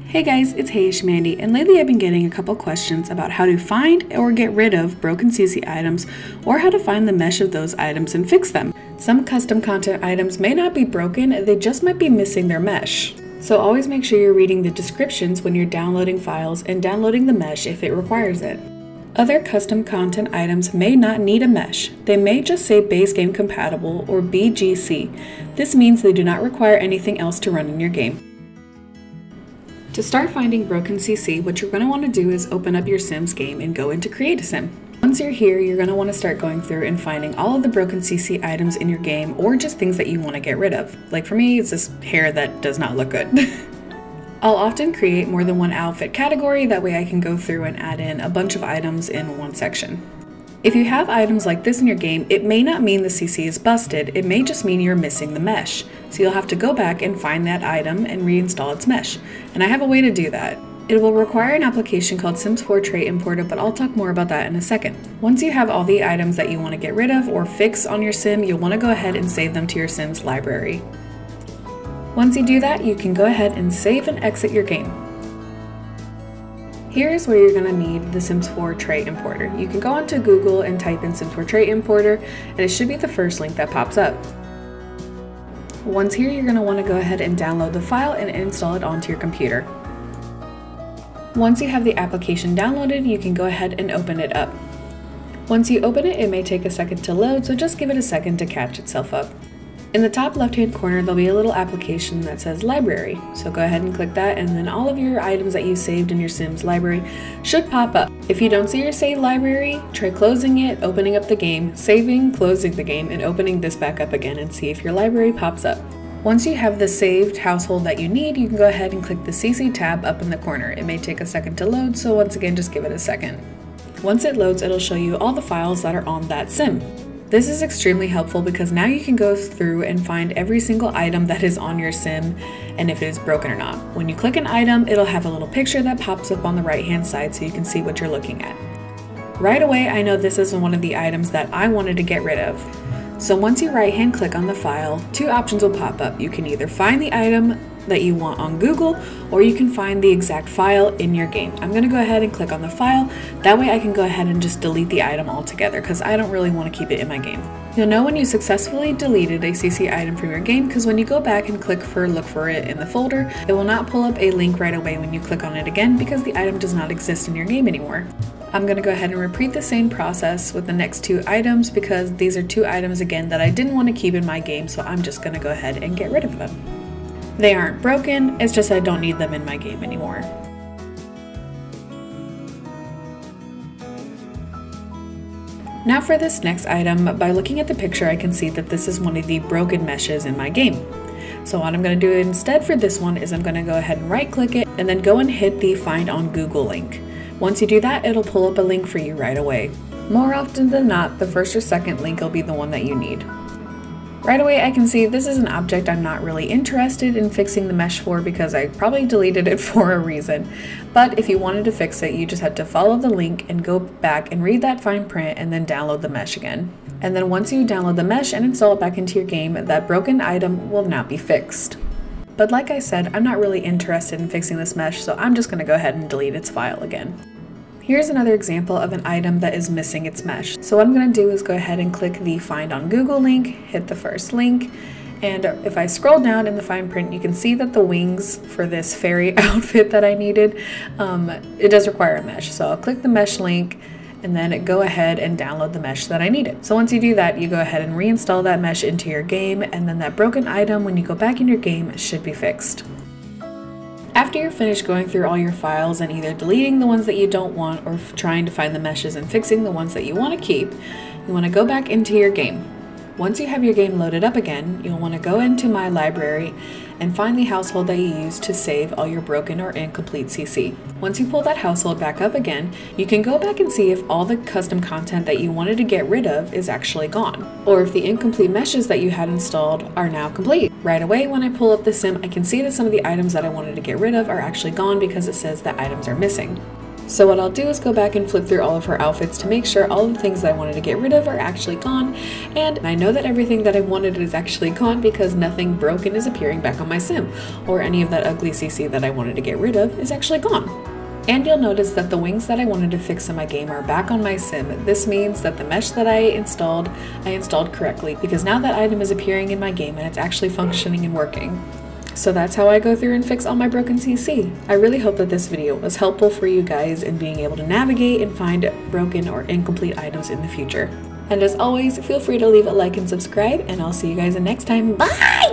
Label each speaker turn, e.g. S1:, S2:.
S1: Hey guys, it's HayIshMandy, and lately I've been getting a couple questions about how to find or get rid of broken CC items, or how to find the mesh of those items and fix them. Some custom content items may not be broken, they just might be missing their mesh. So always make sure you're reading the descriptions when you're downloading files and downloading the mesh if it requires it. Other custom content items may not need a mesh. They may just say base game compatible or BGC. This means they do not require anything else to run in your game. To start finding broken CC, what you're going to want to do is open up your Sims game and go into Create a Sim. Once you're here, you're going to want to start going through and finding all of the broken CC items in your game, or just things that you want to get rid of. Like for me, it's this hair that does not look good. I'll often create more than one outfit category, that way I can go through and add in a bunch of items in one section. If you have items like this in your game, it may not mean the CC is busted, it may just mean you're missing the mesh. So you'll have to go back and find that item and reinstall its mesh. And I have a way to do that. It will require an application called Sims 4 Trait Importer, but I'll talk more about that in a second. Once you have all the items that you want to get rid of or fix on your sim, you'll want to go ahead and save them to your Sims library. Once you do that, you can go ahead and save and exit your game. Here's where you're going to need the Sims 4 Trait Importer. You can go onto Google and type in Sims 4 Trait Importer, and it should be the first link that pops up. Once here, you're going to want to go ahead and download the file and install it onto your computer. Once you have the application downloaded, you can go ahead and open it up. Once you open it, it may take a second to load, so just give it a second to catch itself up. In the top left-hand corner, there'll be a little application that says Library. So go ahead and click that, and then all of your items that you saved in your Sims library should pop up. If you don't see your saved library, try closing it, opening up the game, saving, closing the game, and opening this back up again and see if your library pops up. Once you have the saved household that you need, you can go ahead and click the CC tab up in the corner. It may take a second to load, so once again, just give it a second. Once it loads, it'll show you all the files that are on that sim. This is extremely helpful because now you can go through and find every single item that is on your sim and if it is broken or not. When you click an item, it'll have a little picture that pops up on the right hand side so you can see what you're looking at. Right away, I know this is one of the items that I wanted to get rid of. So once you right hand click on the file, two options will pop up. You can either find the item that you want on Google, or you can find the exact file in your game. I'm going to go ahead and click on the file. That way I can go ahead and just delete the item altogether because I don't really want to keep it in my game. You'll know when you successfully deleted a CC item from your game because when you go back and look for it in the folder, it will not pull up a link right away when you click on it again because the item does not exist in your game anymore. I'm going to go ahead and repeat the same process with the next two items because these are two items again that I didn't want to keep in my game, so I'm just going to go ahead and get rid of them. They aren't broken, it's just I don't need them in my game anymore. Now for this next item, by looking at the picture I can see that this is one of the broken meshes in my game. So what I'm going to do instead for this one is I'm going to go ahead and right click it and then go and hit the Find on Google link. Once you do that, it'll pull up a link for you right away. More often than not, the first or second link will be the one that you need. Right away I can see this is an object I'm not really interested in fixing the mesh for because I probably deleted it for a reason. But if you wanted to fix it, you just had to follow the link and go back and read that fine print and then download the mesh again. And then once you download the mesh and install it back into your game, that broken item will now be fixed. But like I said, I'm not really interested in fixing this mesh, so I'm just going to go ahead and delete its file again. Here's another example of an item that is missing its mesh. So what I'm going to do is go ahead and click the Find on Google link, hit the first link, and if I scroll down in the fine print, you can see that the wings for this fairy outfit that I needed, it does require a mesh. So I'll click the mesh link and then go ahead and download the mesh that I needed. So once you do that, you go ahead and reinstall that mesh into your game, and then that broken item, when you go back in your game, should be fixed. After you're finished going through all your files and either deleting the ones that you don't want or trying to find the meshes and fixing the ones that you want to keep, you want to go back into your game. Once you have your game loaded up again, you'll want to go into My Library and find the household that you used to save all your broken or incomplete CC. Once you pull that household back up again, you can go back and see if all the custom content that you wanted to get rid of is actually gone, or if the incomplete meshes that you had installed are now complete. Right away when I pull up the sim, I can see that some of the items that I wanted to get rid of are actually gone because it says that items are missing. So what I'll do is go back and flip through all of her outfits to make sure all the things that I wanted to get rid of are actually gone, and I know that everything that I wanted is actually gone because nothing broken is appearing back on my sim, or any of that ugly CC that I wanted to get rid of is actually gone. And you'll notice that the wings that I wanted to fix in my game are back on my sim. This means that the mesh that I installed correctly, because now that item is appearing in my game and it's actually functioning and working. So that's how I go through and fix all my broken CC. I really hope that this video was helpful for you guys in being able to navigate and find broken or incomplete items in the future. And as always, feel free to leave a like and subscribe, and I'll see you guys next time. Bye!